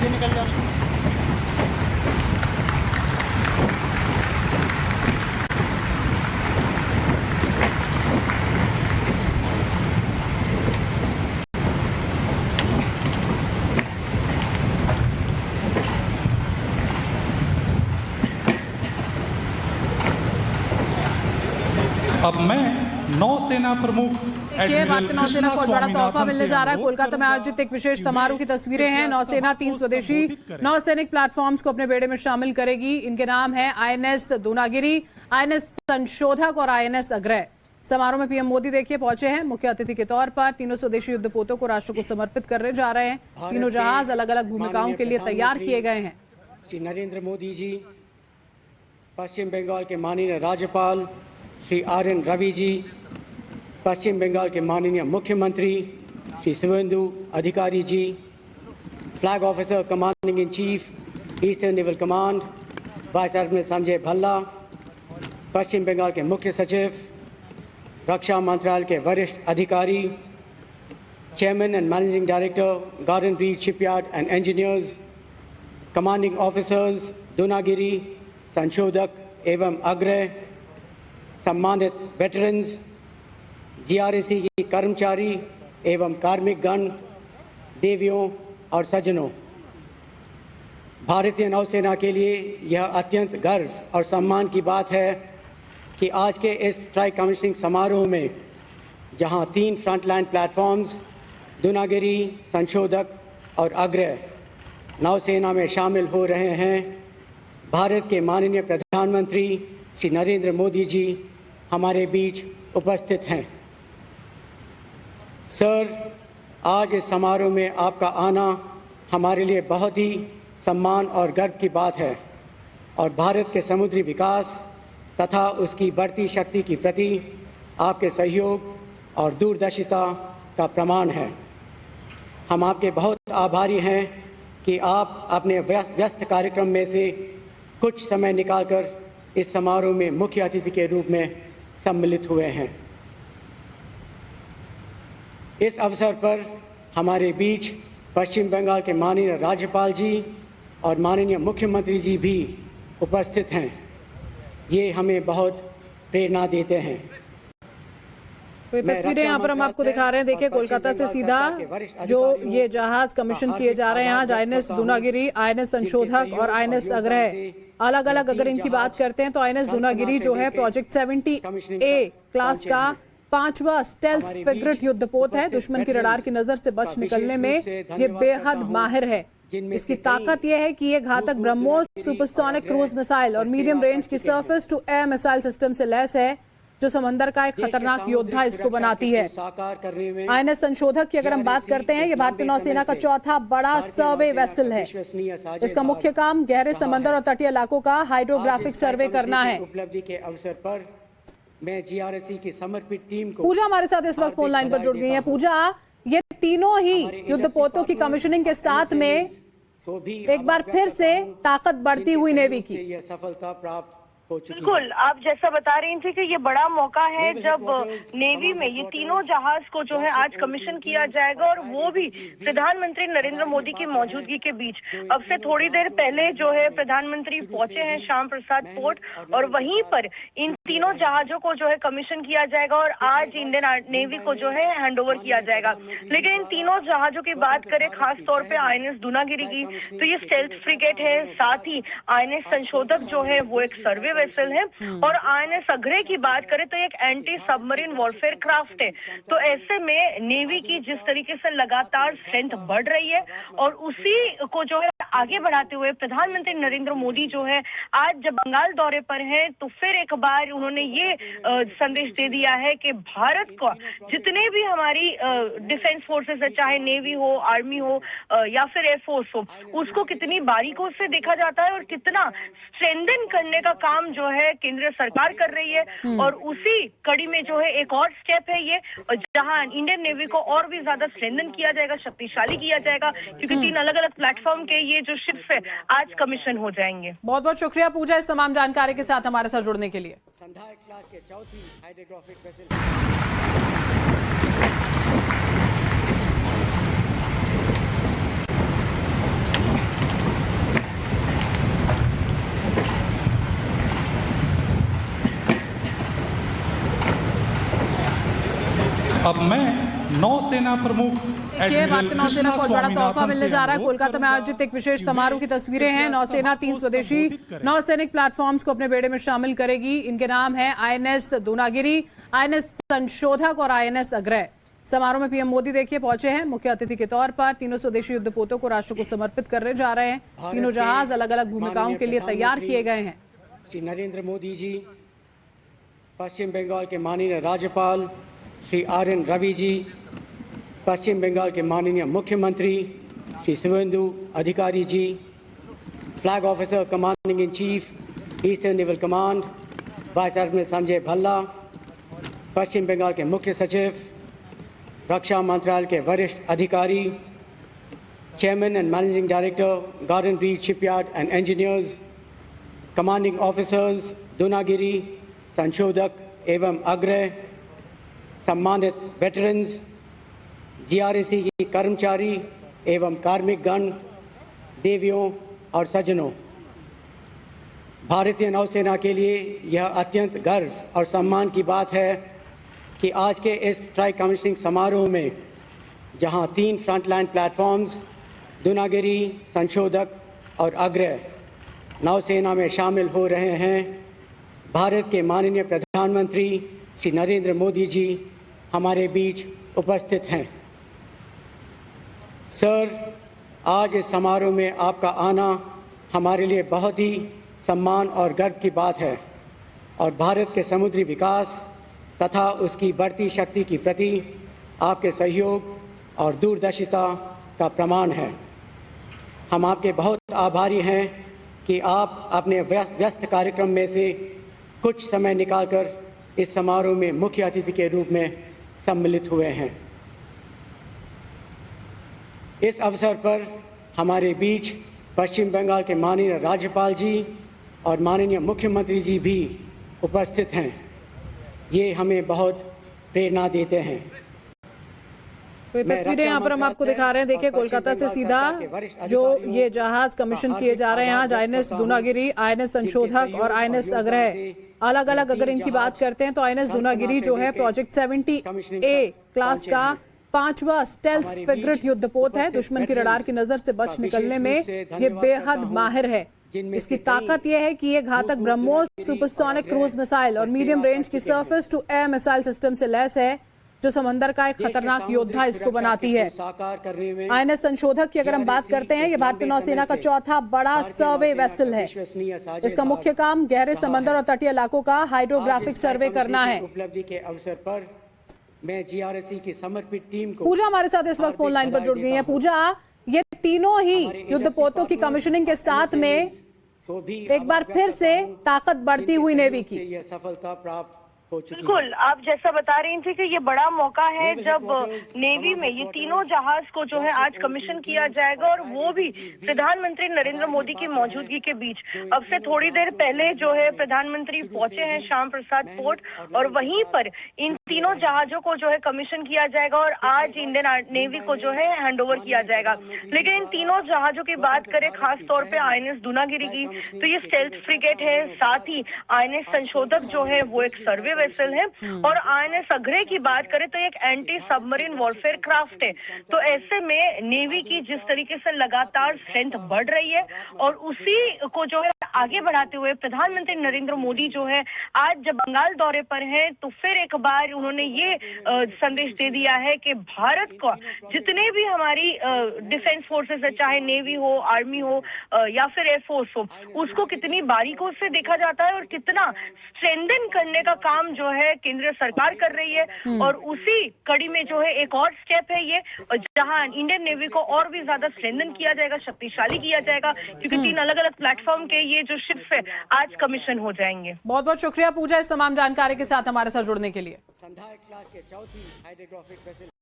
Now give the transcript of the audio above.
आगे निकल जाओ। अब मैं नौसेना प्रमुख देखिए, भारतीय नौसेना को बड़ा तोहफा मिलने जा रहा है। कोलकाता में आयोजित एक विशेष समारोह की तस्वीरें हैं। नौसेना 3 स्वदेशी नौसैनिक प्लेटफॉर्म्स को अपने बेड़े में शामिल करेगी। इनके नाम है आईएनएस दूनागिरी, आईएनएस संशोधक और आईएनएस अग्रय। समारोह में पीएम मोदी देखिए पहुंचे हैं मुख्य अतिथि के तौर पर। तीनों स्वदेशी युद्धपोतों को राष्ट्र को समर्पित करने जा रहे हैं। तीनों जहाज अलग अलग भूमिकाओं के लिए तैयार किए गए हैं। श्री नरेंद्र मोदी जी, पश्चिम बंगाल के माननीय राज्यपाल श्री आर.एन. रवि जी, पश्चिम बंगाल के माननीय मुख्यमंत्री Shri Suvendu Adhikari ji, flag officer commanding in chief eastern naval command vice admiral Sanjay Bhalla, Paschim Bengal के मुख्य सचिव, रक्षा मंत्रालय के वरिष्ठ अधिकारी, chairman and managing director garden bridge shipyard and engineers, commanding officers Dunagiri, Sanshodhak एवं अग्रय, सम्मानित वेटरन्स, जीआरएसी के कर्मचारी एवं कार्मिक गण, देवियों और सज्जनों, भारतीय नौसेना के लिए यह अत्यंत गर्व और सम्मान की बात है कि आज के इस ट्राई कमीशनिंग समारोह में जहां 3 फ्रंटलाइन प्लेटफॉर्म्स दूनागिरी, संशोधक और अग्रय नौसेना में शामिल हो रहे हैं, भारत के माननीय प्रधानमंत्री श्री नरेंद्र मोदी जी हमारे बीच उपस्थित हैं। सर, आज इस समारोह में आपका आना हमारे लिए बहुत ही सम्मान और गर्व की बात है और भारत के समुद्री विकास तथा उसकी बढ़ती शक्ति के प्रति आपके सहयोग और दूरदर्शिता का प्रमाण है। हम आपके बहुत आभारी हैं कि आप अपने व्यस्त कार्यक्रम में से कुछ समय निकालकर इस समारोह में मुख्य अतिथि के रूप में सम्मिलित हुए हैं। इस अवसर पर हमारे बीच पश्चिम बंगाल के माननीय राज्यपाल जी और माननीय मुख्यमंत्री जी भी उपस्थित हैं। ये हमें बहुत प्रेरणा देते हैं। तो ये तस्वीरें यहाँ पर हम आपको दिखा रहे हैं। देखिए, कोलकाता से सीधा जो ये जहाज कमीशन किए जा रहे हैं आज, आईएनएस दूनागिरी, आईएनएस संशोधक और आईएनएस अग्रय, अलग अलग अगर इनकी बात करते हैं तो आईएनएस दूनागिरी जो है प्रोजेक्ट 70A क्लास का 5वां स्टेल्थ फ्रिगेट युद्धपोत है। दुश्मन की रडार की नजर से बच निकलने में ये बेहद माहिर है। इसकी ताकत यह है कि ये घातक ब्रह्मोस सुपरसोनिक क्रूज मिसाइल और मीडियम रेंज की surface to air missile system से लैस है, जो समंदर का एक खतरनाक योद्धा इसको बनाती है। आईएनएस संशोधक की अगर हम बात करते हैं, ये भारतीय नौसेना का चौथा बड़ा सर्वे वेसल है। इसका मुख्य काम गहरे समंदर और तटीय इलाकों का हाइड्रोग्राफिक सर्वे करना है। उपलब्धि के अवसर पर मैं जीआरएसी की समर्पित टीम को पूजा हमारे साथ इस वक्त फोन लाइन पर जुड़ गई है। पूजा, ये तीनों ही युद्धपोतों की कमीशनिंग के साथ में एक बार फिर से ताकत बढ़ती हुई नेवी की यह सफलता प्राप्त हो चुकी है। बिल्कुल, आप जैसा बता रही थी कि ये बड़ा मौका है जब नेवी में ये तीनों जहाज को जो है आज कमीशन किया जाएगा और वो भी प्रधानमंत्री नरेंद्र मोदी की मौजूदगी के बीच। अब से थोड़ी देर पहले जो है प्रधानमंत्री पहुंचे हैं श्याम प्रसाद पोर्ट और वहीं पर इन तीनों जहाजों को जो है कमीशन किया जाएगा और आज इंडियन नेवी को जो है हैंडओवर किया जाएगा। लेकिन इन तीनों जहाजों की बात करें खास तौर पे आईएनएस दूनागिरी की, तो ये स्टेल्थ फ्रिगेट है, साथ ही आईएनएस संशोधक जो है वो एक सर्वे वेसल है और आईएनएस अग्रय की बात करें तो एक एंटी सबमरीन वॉरफेयर क्राफ्ट है। तो ऐसे में नेवी की जिस तरीके से लगातार स्ट्रेंथ बढ़ रही है और उसी को जो है आगे बढ़ाते हुए प्रधानमंत्री नरेंद्र मोदी जो है आज जब बंगाल दौरे पर हैं तो फिर एक बार उन्होंने ये संदेश दे दिया है कि भारत को जितने भी हमारी डिफेंस फोर्सेस है, चाहे नेवी हो, आर्मी हो या फिर एयरफोर्स हो, उसको कितनी बारीकों से देखा जाता है और कितना स्ट्रेंथन करने का काम जो है केंद्र सरकार कर रही है। और उसी कड़ी में जो है एक और स्टेप है ये, जहां इंडियन नेवी को और भी ज्यादा स्ट्रेंथन किया जाएगा, शक्तिशाली किया जाएगा, क्योंकि 3 अलग अलग प्लेटफॉर्म के ये जो शिप्स है आज कमीशन हो जाएंगे। बहुत बहुत शुक्रिया पूजा इस तमाम जानकारी के साथ हमारे साथ जुड़ने के लिए। संधायक क्लास के चौथी हाइड्रोग्राफिक वेसल अब मैं नौसेना प्रमुख देखिए, भारतीय नौसेना को बड़ा तोहफा मिलने जा रहा है। कोलकाता में आयोजित एक विशेष समारोह की तस्वीरें हैं। नौसेना 3 स्वदेशी नौसैनिक प्लेटफॉर्म्स को अपने बेड़े में शामिल करेगी। इनके नाम है आईएनएस दूनागिरी, आईएनएस संशोधक और आईएनएस अग्रय। समारोह में पीएम मोदी देखिए पहुंचे हैं मुख्य अतिथि के तौर पर। तीनों स्वदेशी युद्धपोतों को राष्ट्र को समर्पित करने जा रहे हैं। तीनों जहाज अलग अलग भूमिकाओं के लिए तैयार किए गए हैं। श्री नरेंद्र मोदी जी, पश्चिम बंगाल के माननीय राज्यपाल श्री आर.एन. रवि जी, पश्चिम बंगाल के माननीय मुख्यमंत्री Shri Suvendu Adhikari ji, flag officer commanding in chief eastern naval command vice admiral Sanjay Bhalla, Paschim Bengal के मुख्य सचिव, रक्षा मंत्रालय के वरिष्ठ अधिकारी, chairman and managing director garden bridge shipyard and engineers, commanding officers Dunagiri, Sanshodhak एवं अग्रय, सम्मानित वेटरन्स, जीआरएसी की कर्मचारी एवं कार्मिक गण, देवियों और सज्जनों, भारतीय नौसेना के लिए यह अत्यंत गर्व और सम्मान की बात है कि आज के इस ट्राई कमीशनिंग समारोह में जहां 3 फ्रंटलाइन प्लेटफॉर्म्स दूनागिरी, संशोधक और अग्रय नौसेना में शामिल हो रहे हैं, भारत के माननीय प्रधानमंत्री श्री नरेंद्र मोदी जी हमारे बीच उपस्थित हैं। सर, आज इस समारोह में आपका आना हमारे लिए बहुत ही सम्मान और गर्व की बात है और भारत के समुद्री विकास तथा उसकी बढ़ती शक्ति के प्रति आपके सहयोग और दूरदर्शिता का प्रमाण है। हम आपके बहुत आभारी हैं कि आप अपने व्यस्त कार्यक्रम में से कुछ समय निकालकर इस समारोह में मुख्य अतिथि के रूप में सम्मिलित हुए हैं। इस अवसर पर हमारे बीच पश्चिम बंगाल के माननीय राज्यपाल जी और माननीय मुख्यमंत्री जी भी उपस्थित हैं। ये हमें बहुत प्रेरणा देते हैं। तो ये तस्वीरें यहाँ पर हम आपको दिखा रहे हैं। देखिए, कोलकाता से सीधा जो ये जहाज कमीशन किए जा रहे हैं आज आईएनएस दूनागिरी, आईएनएस संशोधक और आईएनएस अग्रय अलग अलग अगर इनकी बात करते हैं तो आईएनएस दूनागिरी जो है प्रोजेक्ट 70A क्लास का 5वां स्टेल्थ फ्रिगेट युद्धपोत है। दुश्मन की रडार की नजर से बच निकलने में ये बेहद माहिर है। इसकी ताकत यह है कि ये घातक ब्रह्मोस सुपरसोनिक क्रूज मिसाइल और मीडियम रेंज की surface to air missile system से लैस है, जो समंदर का एक खतरनाक योद्धा इसको बनाती है। आईएनएस संशोधक की अगर हम बात करते हैं, ये भारतीय नौसेना का चौथा बड़ा सर्वे वेसल है। इसका मुख्य काम गहरे समंदर और तटीय इलाकों का हाइड्रोग्राफिक सर्वे करना है। उपलब्धि के अवसर पर मैं जीआरएसी की समर्पित टीम को पूजा हमारे साथ इस वक्त फोन लाइन पर जुड़ गई है। पूजा, ये तीनों ही युद्धपोतों की कमीशनिंग के साथ में एक बार फिर से ताकत बढ़ती हुई नेवी की यह सफलता प्राप्त हो चुकी है। बिल्कुल, आप जैसा बता रही थी कि ये बड़ा मौका है जब नेवी में ये तीनों जहाज को जो है आज कमीशन किया जाएगा और वो भी प्रधानमंत्री नरेंद्र मोदी की मौजूदगी के बीच। अब से थोड़ी देर पहले जो है प्रधानमंत्री पहुंचे हैं श्याम प्रसाद पोर्ट और वहीं पर इन तीनों जहाजों को जो है कमीशन किया जाएगा और आज इंडियन नेवी को जो है हैंडओवर किया जाएगा। लेकिन इन तीनों जहाजों की बात करें खास तौर पे आईएनएस दूनागिरी की, तो ये स्टेल्थ फ्रिगेट है, साथ ही आईएनएस संशोधक जो है वो एक सर्वे वेसल है और आईएनएस अग्रय की बात करें तो एक एंटी सबमरीन वॉरफेयर क्राफ्ट है। तो ऐसे में नेवी की जिस तरीके से लगातार स्ट्रेंथ बढ़ रही है और उसी को जो है आगे बढ़ाते हुए प्रधानमंत्री नरेंद्र मोदी जो है आज जब बंगाल दौरे पर हैं तो फिर एक बार उन्होंने ये संदेश दे दिया है कि भारत को जितने भी हमारी डिफेंस फोर्सेस है, चाहे नेवी हो, आर्मी हो या फिर एयरफोर्स हो, उसको कितनी बारीकों से देखा जाता है और कितना स्ट्रेंथन करने का काम जो है केंद्र सरकार कर रही है। और उसी कड़ी में जो है एक और स्टेप है ये, जहां इंडियन नेवी को और भी ज्यादा स्ट्रेंथन किया जाएगा, शक्तिशाली किया जाएगा, क्योंकि 3 अलग अलग प्लेटफॉर्म के ये जो शिप्स है आज कमीशन हो जाएंगे। बहुत बहुत शुक्रिया पूजा इस तमाम जानकारी के साथ हमारे साथ जुड़ने के लिए। संधायक क्लास के चौथी हाइड्रोग्राफिक वेसल